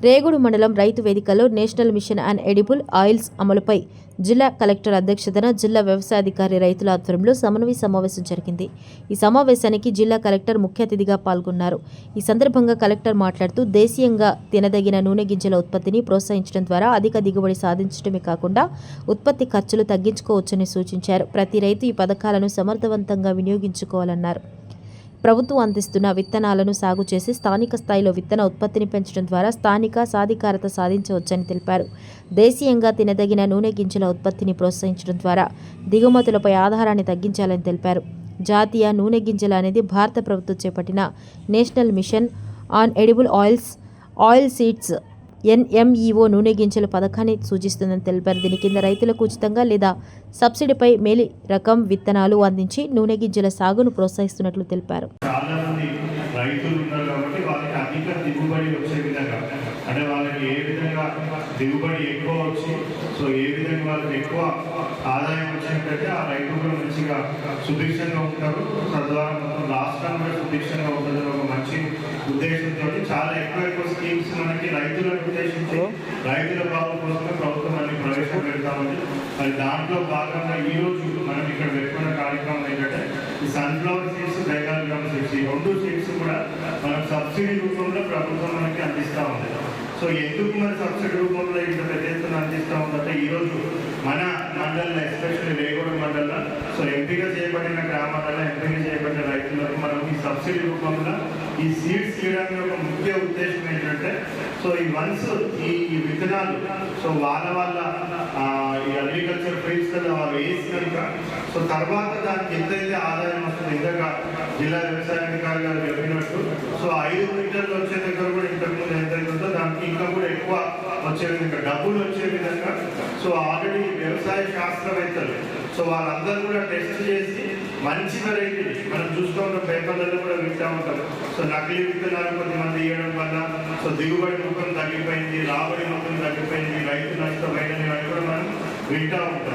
రేగూడు మండలం రైతు వేదికలో national mission and edible oils అమలుపై జిల్లా కలెక్టర్ అధ్యక్షతన జిల్లా వ్యవసాయాధికారి రైతుల ఆధ్వర్యంలో సమన్వయ సమావేశం జరిగింది. ఈ సమావేశానికి జిల్లా కలెక్టర్ ముఖ్య అతిథిగా పాల్గొన్నారు. ఈ సందర్భంగా కలెక్టర్ మాట్లాడుతూ దేశీయంగా తినదగిన నూనె గింజల ఉత్పత్తిని ప్రోత్సహించడం ద్వారా అధిక దిగుబడి సాధించడమే కాకుండా ఉత్పత్తి ఖర్చులు తగ్గించుకోవచ్చని సూచించారు. ప్రతి రైతు ఈ పథకాలను సమర్థవంతంగా వినియోగించుకోవాలన్నారు. ప్రభుత్వం అందిస్తున్న విత్తనాలను సాగు చేసి స్థానిక స్థాయిలో విత్తన ఉత్పత్తిని పెంచడం ద్వారా స్థానిక సాధికారత సాధించవచ్చని తెలిపారు. దేశీయంగా తినదగిన నూనె గింజల ఉత్పత్తిని ప్రోత్సహించడం ద్వారా దిగుమతులపై ఆధారాన్ని తగ్గించాలని తెలిపారు. జాతీయ నూనె గింజల అనేది భారత ప్రభుత్వం చేపట్టిన national mission on edible oil seeds NMEO నూనె గింజల పథకాన్ని సూచిస్తుందని తెలిపారు. దీని కింద రైతులకు ఉచితంగా లేదా సబ్సిడీపై మేలి రకం విత్తనాలు అందించి నూనె గింజల సాగును ప్రోత్సహిస్తున్నట్లు తెలిపారు. చాలా మంది రైతులు ఉన్నారు కాబట్టి వాళ్ళకి అధిక దిగుబడి వచ్చే విధంగా, అంటే వాళ్ళకి ఏ విధంగా దిగుబడి ఎక్కువ వచ్చి ఏ విధంగా వాళ్ళకి ఎక్కువ ఆదాయం వచ్చినట్టయితే ఆ రైతులు కూడా మంచిగా సుభిక్షంగా ఉంటారు. తద్వారా మొత్తం రాష్ట్రం కూడా సుభిక్షంగా ఉంటుందని ఒక మంచి ఉద్దేశంతో చాలా ఎక్కువ స్కీమ్స్ మనకి రైతులను ఉద్దేశించి రైతుల బాగు కోసమే ప్రభుత్వం అన్ని ప్రవేశపెడతామని, మరి దాంట్లో భాగంగా ఈ రోజు మనం ఇక్కడ పెట్టుకున్న కార్యక్రమం ఏంటంటే ఈ సన్ఫ్లవర్ సీడ్స్, డైకాల్గ్రామ్ సీడ్స్, ఈ రెండు సీడ్స్ కూడా మనం సబ్సిడీ రూపంలో ప్రభుత్వం మనకి అందిస్తూ ఉంది. ఎందుకు మన సబ్సిడీ రూపంలో ఇంత పెద్ద ఎత్తున అందిస్తూ ఉందంటే ఈరోజు మన మండలంలో, ఎస్పెషల్లీ రేగూడు మండలంలో ఎంపిక చేయబడిన గ్రామాలలో ఎంపిక చేయబడిన రైతులకు మనం ఈ సబ్సిడీ రూపంలో ఈ సీడ్స్ ఇవ్వడానికి ఒక ముఖ్య ఉద్దేశం ఏంటంటే ఈ వన్స్ ఈ విత్తనాలు వాళ్ళ ఈ అగ్రికల్చర్ ఫీల్డ్స్ కదా వాళ్ళు వేసి కనుక తర్వాత దానికి ఎంతైతే ఆదాయం వస్తుంది, ఇందాక జిల్లా వ్యవసాయాధికారి గారు చెప్పినట్టు 5 క్వింటాలు వచ్చే దగ్గర కూడా ఇంతకుముందు ఎంతైతే ఉందో దానికి ఇంకా కూడా ఎక్కువ వచ్చే విధంగా, డబ్బులు వచ్చే విధంగా ఆల్రెడీ వ్యవసాయ శాస్త్రవేత్తలు వాళ్ళందరూ కూడా టెస్ట్ చేసి మంచి వెరైటీ మనం చూస్తూ ఉంటాం, పేపర్లలో కూడా వింటూ ఉంటాం. నకిలీ విత్తనాలు కొంతమంది ఇవ్వడం వల్ల దిగుబడి మొత్తం తగ్గిపోయింది, రాబడి మొత్తం తగ్గిపోయింది, రైతు నష్టమైనది అని కూడా మనం వింటూ ఉంటాం.